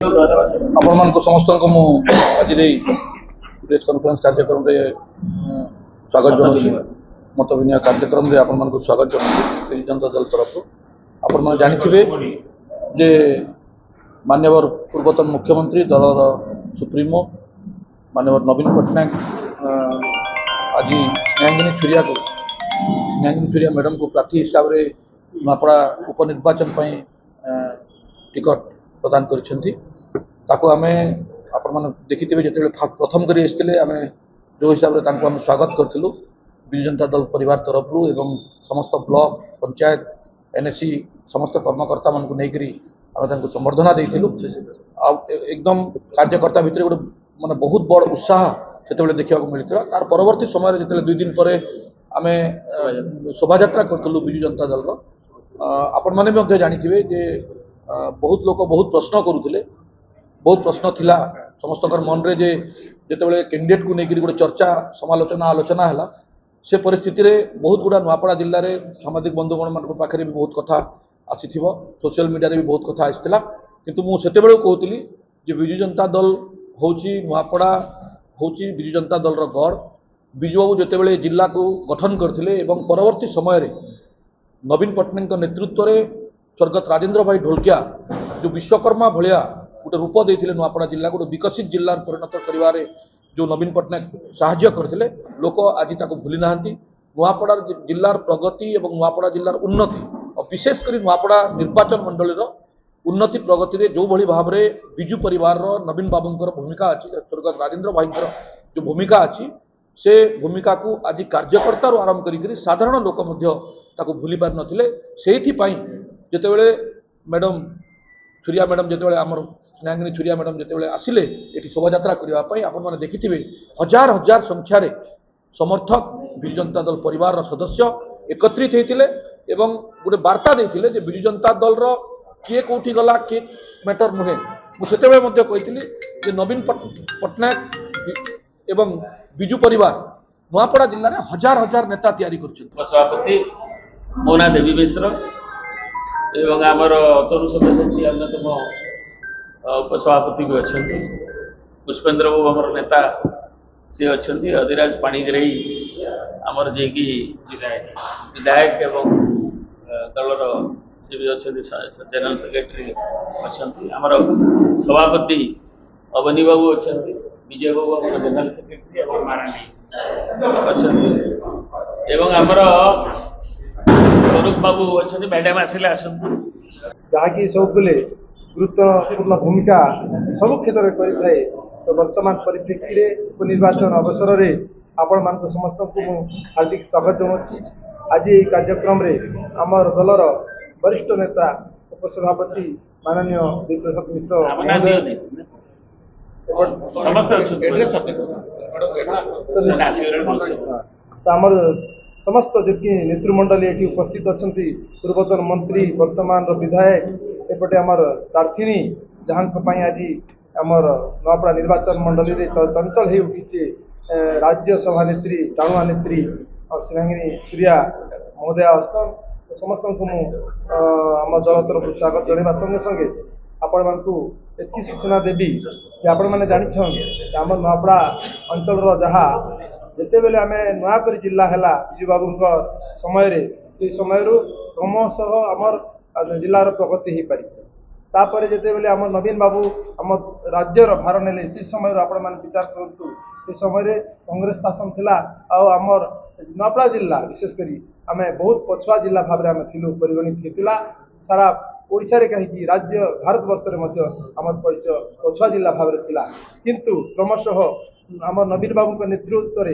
आपण समस्त आज प्रेस कॉन्फ्रेंस कार्यक्रम रे स्वागत जनाऊँ मत विनिमय कार्यक्रम रे आपण स्वागत जनाऊँ बिजु जनता दल तरफ आपण जानी जे मान्यवर पूर्वतन मुख्यमंत्री दलर सुप्रीमो मान्यवर नवीन पट्टनायक आज स्नेहांगिनी छुरिया मैडम को प्रार्थी हिसाब से नुआपड़ा उपनिर्वाचन टिकट प्रदान करें आपण देखिथे जो प्रथम कर आम जो हिसाब से आम स्वागत करूँ बिजु जनता दल परिवार तरफ एवं समस्त ब्लॉक पंचायत एनएससी समस्त कर्मकर्ता मान आम संबर्धना देलु एकदम कार्यकर्ता भितर गोटे माने बहुत बड़ उत्साह से देखा मिलता तार परवर्ती समय जो 2 दिन पर आम शोभा यात्रा करूँ बिजु जनता दल आपण मैंने जानी जे बहुत लोग बहुत प्रश्न करुले बहुत प्रश्न थिला समस्त मन रे जे जितेबाला कैंडिडेट को लेकर गोटे चर्चा समालोचना आलोचना है से परिस्थिति रे बहुत गुड़ा नुआपड़ा जिले में सामाजिक बंधुगण मान पाखे भी बहुत कथा आसी सोशल मीडिया भी बहुत कथा आसाला किंतु मुझे कहती जे बिजु जनता दल हूँ नुआपड़ा हूँ बिजु जनता दल गढ़ बिजु बाबू जितेबाला जिला को गठन करते परवर्ती समय रे नवीन पट्टनायक नेतृत्व में स्वर्गत राजेंद्र भाई ढोलकिया जो विश्वकर्मा भाया गोटे रूप देते नुआपड़ा जिला गोटे विकसित जिला परिणत कर जो नवीन पट्टनायक साहाय्य करते लोक आज भूली ना नुआपड़ा जिलार प्रगति और नुआपड़ा जिलार उन्नति और विशेषकर नुआपड़ा निर्वाचन मंडल उन्नति प्रगति रे जो भली भाव में बिजु परिवार नवीन बाबूंकर भूमिका अच्छी स्वर्गत राजेंद्र भाई जो भूमिका अच्छी से भूमिका को आज कार्यकर्ता आरंभ कर साधारण लोक भूली पार नथिले सेहिथिपाई जेतेबेले मैडम छुरिया मैडम जेतेबेले आमर स्नेहांगिनी छुरिया मैडम जेतेबेले आसिले एठी शोभा यात्रा करबा पई आपण माने देखिथिबे हजार हजार संख्या रे समर्थक बिजु जनता दल परिवार सदस्य एकत्रित होइतिले एवं गोटे वार्ता देइतिले जे बिजु जनता दल रो किए कोठी गला किए मैटर नुहे मु सेतेबेले मध्ये कहितिली जे नवीन पट्टनायक एवं बिजु परिवार नुआपड़ा जिल्ला रे हजार हजार नेता तैयारी करछन सभापति मोना देवी मिश्र एवं आमर तरुण सदस्य अन्यतम उपसभापति भी अच्छा पुष्पेन्द्र बाबू आमर नेता सी अच्छा अधिराज पाणिग्राही आमर जे कि विधायक एवं दलर सी भी अच्छा जनरल सेक्रेटरी अच्छा आमर सभापति अवनी बाबू अच्छा विजय बाबू आम जनरल सेक्रेटरी और माराणी अच्छा एवं आमर स्वरूप बाबू अच्छा मैडम आसिले आसतु जहाँकि सब बेले गुरुत्वपूर्ण भूमिका सब क्षेत्र में करें तो वर्तमान परिप्रेक्षी में उपनिर्वाचन अवसर में आपण मान समस्त को हार्दिक स्वागत जनाऊँ आज ये कार्यक्रम रे आमर दलर वरिष्ठ नेता उपसभापति माननीय देवप्रसाद मिश्र महोदय आमर समस्त जी नेतृमंडल ये उपस्थित अच्छा पूर्वतन मंत्री वर्तमान विधायक एपटे आमर प्रार्थी जहाँ आज आमर नुआपड़ा निर्वाचन मंडल में चंचल हो उठी राज्यसभा नेत्री टाणुआ नेत्री और स्नेहांगिनी छुरिया महोदय अस्तन समस्त को आम दल तरफ स्वागत जनवा संगे संगे आपण मानू एति सूचना देवी जे आपण मैंने जानी आम नुआपड़ा अंचल जहाँ जिते बेले आम नुआकर जिला है बिजु बाबू समय से समय क्रमशः आमर जिलार प्रगति हो पारी तापर जिते बेले आम नवीन बाबू आम राज्यर भार ने से समय आपण मैंने विचार करूँ से समय कांग्रेस शासन थिला आमर नुआपड़ा जिला विशेषकर आम बहुत पछुआ जिला भाव में आम थिलु परिगणित होता सारा ओडिशा रे कहीं राज्य भारत वर्ष में आम परिचय पछुआ जिला भाव में थिला किंतु क्रमशः आम नवीन बाबू नेतृत्व में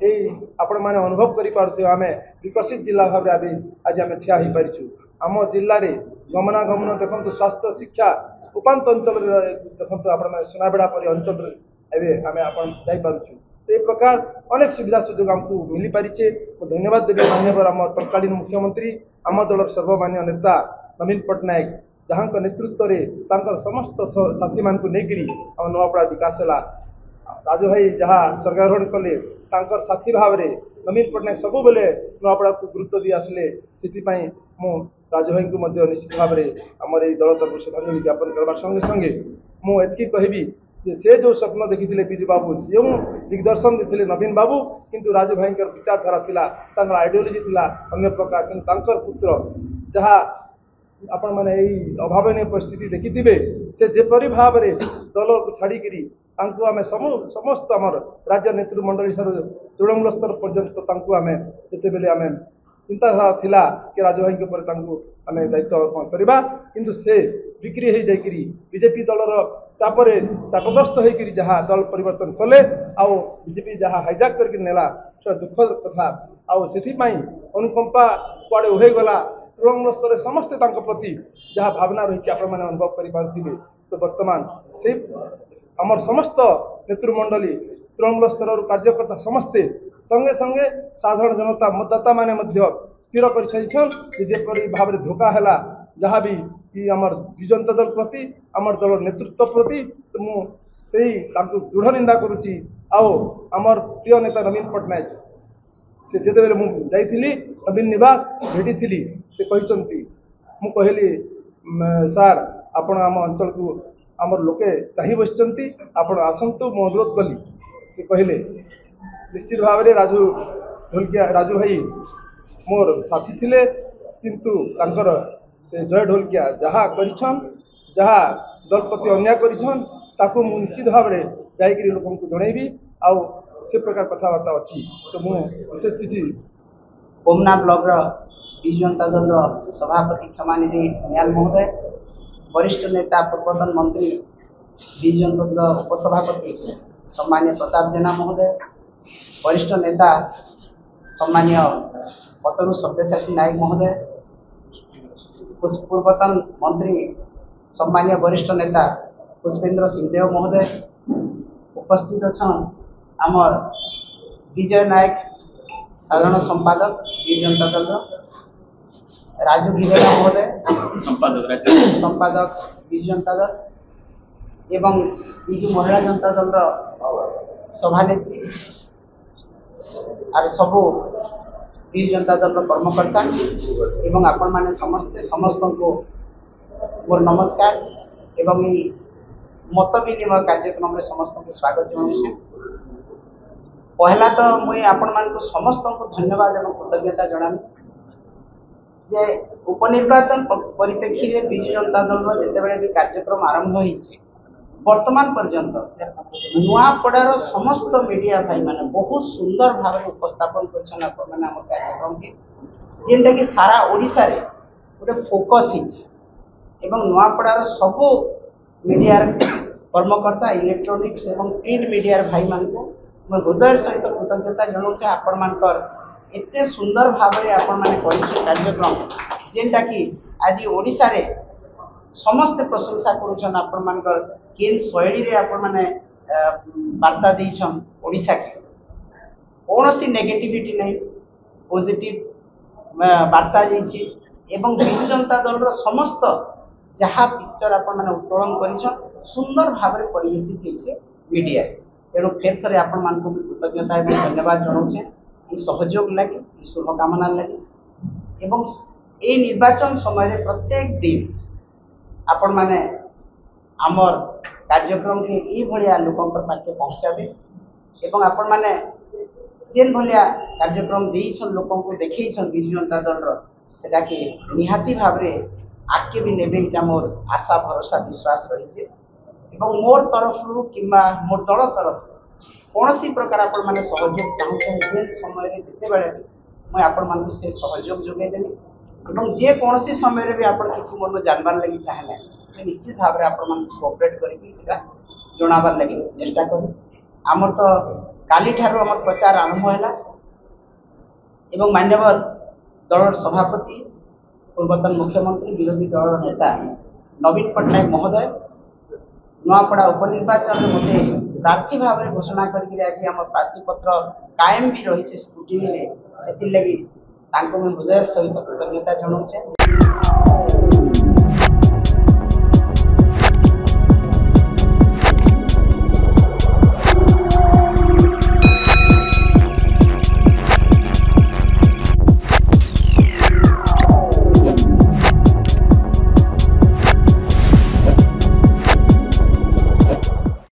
यही आपण मैंने अनुभव कर आम विकसित जिला भाव आज आम ठिया हो पारिछु आम जिले में गमनागमन देखो स्वास्थ्य शिक्षा उपात अंचल देखो आप सुनाबेड़ा पर अंचल आम जापरछु तो ये प्रकार अनेक सुविधा सुजोग आमको मिल पारी धन्यवाद देवी मान्यवर आम तत्कालीन मुख्यमंत्री आम दल सर्वमान्य नेता नवीन पट्टनायक जहाँ नेतृत्व में समस्त साथी मान लेकर आम नुआपड़ा विकास है राजू भाई जहाँ स्वर्गारोहण कले साथी भाव में नवीन पट्टनायक सब बेले नुआपड़ा को गुरुत्व दी आसिले से मु राजू भाई को निश्चित भाव में आम दल तरफ श्रद्धांजलि ज्ञापन करने संगे संगे मुझे कहबी जे से जो स्वप्न देखी विजु बाबू से दिग्दर्शन देते नवीन बाबू किंतु राजू भाई विचारधारा थिला आइडियोलोजी थिला अन्य प्रकार किंतु पुत्र जहाँ आपण मैंने अभावन परिस्थिति देखिथे से जेपरी भाव में दल को छाड़िकी आम समस्त आमर राज्य नेतृमंडली तृणमूल स्तर पर्यंत आम जिते आम चिंताधारा थिला कि राजू भाई आम दायित्व अर्पण करवा किंतु से बिक्री हो जाकरी बीजेपी दलर चापरे चापग्रस्त होकर जहाँ दल परिवर्तन कले आउ बीजेपी जहाँ हाइजाक करके नेला दुखद कथा आउ से अनुकंपा कुआड़े उहैगला तृणमूल स्तर समस्ते प्रति जहाँ भावना रही आपण मैंने अनुभव करें तो बर्तमान से आमर समस्त नेतृमंडली तृणमूल स्तर कार्यकर्ता समस्ते संगे संगे साधारण जनता मतदाता माने स्थिर कर भाव में धोखा है जहाँ भी कि आमर विजु जनता दल प्रति आमर दल नेतृत्व प्रति तो मुझे दृढ़ निंदा करुच्ची आमर प्रिय नेता नवीन पट्टनायक से जिते मुझे नवीन निवास भेटी से कहते मु कहली सार आपण आम अंचल को आमर लोके चाह बसती आपण आसतु मु अनुरोध कली से कहले निश्चित भाव में राजू भाई मोर साथी थिले किंतु तांकर से जय ढोलकिया जहाँ करिछन जहाँ दल प्रति अन्याय करिछन ताकू मु निश्चित भाव में जाइकरी लोकन को जणैबी आउ से प्रकार कथबार्ता अच्छी तो मु विशेष किसी कोमना ब्लॉक विजु जनता दल सभापति क्षमानिधि निहाल महोदय वरिष्ठ नेता पूर्वतन मंत्री विजु जनता दल उपसभापति सम्मान्य प्रताप जेना महोदय वरिष्ठ नेता सम्मान्य पतरू सब्यसाची नायक महोदय पूर्वतन मंत्री सम्मान्य वरिष्ठ नेता पुष्पेंद्र सिंहदेव महोदय उपस्थित अच्छा आमर विजय नायक साधारण संपादक विजु जनता दल राजू गिरेला महोदय संपादक विजु जनता दल एवं विजु महिला जनता दल सभानेत्री आर सबू विजु जनता दल कर्मकर्ता एवं आपण माने समस्त को मोर नमस्कार एवं ये मत विनिमय कार्यक्रम में समस्त को स्वागत जनाऊँ। पहला तो मुझे आपण मान को समस्त को धन्यवाद एवं कृतज्ञता जनामी जे उपनिर्वाचन परिप्रेक्षी में विजु जनता दल जिते भी कार्यक्रम आरंभ होइछे वर्तमान पर्यंत नुआपड़ार समस्त मीडिया भाई माने बहुत सुंदर भाव में उपस्थापन करछन आपण माने हमर कार्यक्रम के जेंटा कि सारा ओडिसा रे गोटे फोकस हिच एवं नुआपड़ार सब मीडिया कर्मकर्ता इलेक्ट्रोनिक्स एवं प्रिंट मीडिया भाई मान को मैं हृदय सहित कृतज्ञता जनाऊँ आपण मानकर एते सुंदर भाव में आपण माने करिछे कार्यक्रम जेंटा कि आज ओडिसा रे समस्त प्रशंसा करुछन आपण मानकर केन शैली रे आपण माने वार्ता देछन ओडिसा के कोनोसी नेगेटिविटी नहीं पॉजिटिव वार्ता देछि एवं विजु जनता दल रो समस्त जहाँ पिक्चर आपण माने उत्तोलन करिछन सुंदर भाव में परिवेशित होइछे मीडिया तेणु फेर थरे आपण मान को कृतज्ञता एवं धन्यवाद जनाउछे ई सहयोग लागि ई शुभकामना लागि एवं ए निर्वाचन समय प्रत्येक दिन आपण माने आमर कार्यक्रम के ई भलिया लोकंकर पाखे पहुंचाबे एवं आपण माने जेन भलिया कार्यक्रम देइछन लोकन को देखैछन विजु जनता दल रो सेटा के निहाती भाव रे आके भी नेबे इटा मोर आशा भरोसा विश्वास रही जे एवं मोर तरफ रु किंबा मोर दल तरफ कोनोसी प्रकार आपण माने सहयोग चाहूछन जे समय रे जते बेले मैं आपण मान को से सहयोग जोगे देनी एवं जे कोनोसी समय रे भी आपण किछि मन जानबार लागि चाहले से निश्चित भाव रे आपण मान कोऑपरेट करिकि सेटा जणाबार लागि चेष्टा करी हमर तो काली ठारो हमर प्रचार आरंभ होला एवं मान्यवर दल सभापति पूर्वतन मुख्यमंत्री विरोधी दल नेता नवीन पट्टनायक महोदय नुआपड़ा उपनिर्वाचन में मते प्रार्थी भाव में घोषणा करके आज आम प्रार्थी पत्र कायम भी रही स्क्रूटिनी में से हृदय सहित कृतज्ञता जनाऊे।